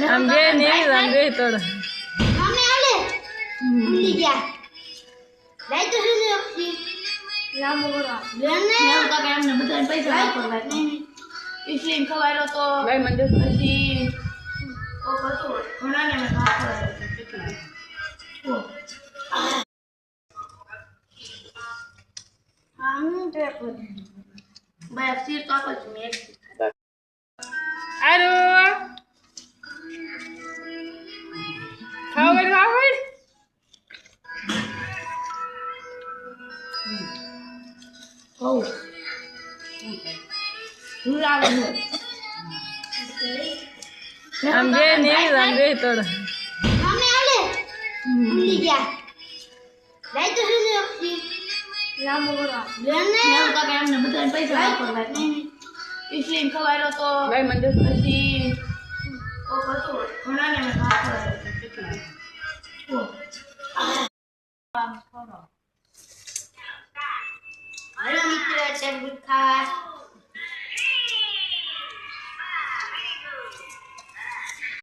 हम गए नहीं हम गए थोड़ा हमें आले भूली गया राइट तो सुनो लांबो करो लेने મેં તો કે એમને બધાને પૈસા વાપરવા નહીં इसलिए ખવાયરો તો भाई मंदिर પછી ઓ કતો ઘણાને મેં વાપરવા ઓ हम ट्रैक ભાઈ સિર તો આપો છું મેં आरो खाओ ઓ લાગે हम गए नहीं हम गए थोड़ा हमें आले भूली गया राइट तो सुनो लांबो करो लेने મેં તો કે એમને બધાને પૈસા વાપરવા નહીં इसलिए ખવાયરો તો भाई मंदिर પછી ઓ કતો ઘણાને મેં વાપરવા ઓ हेलो मित्र चल गुट खावा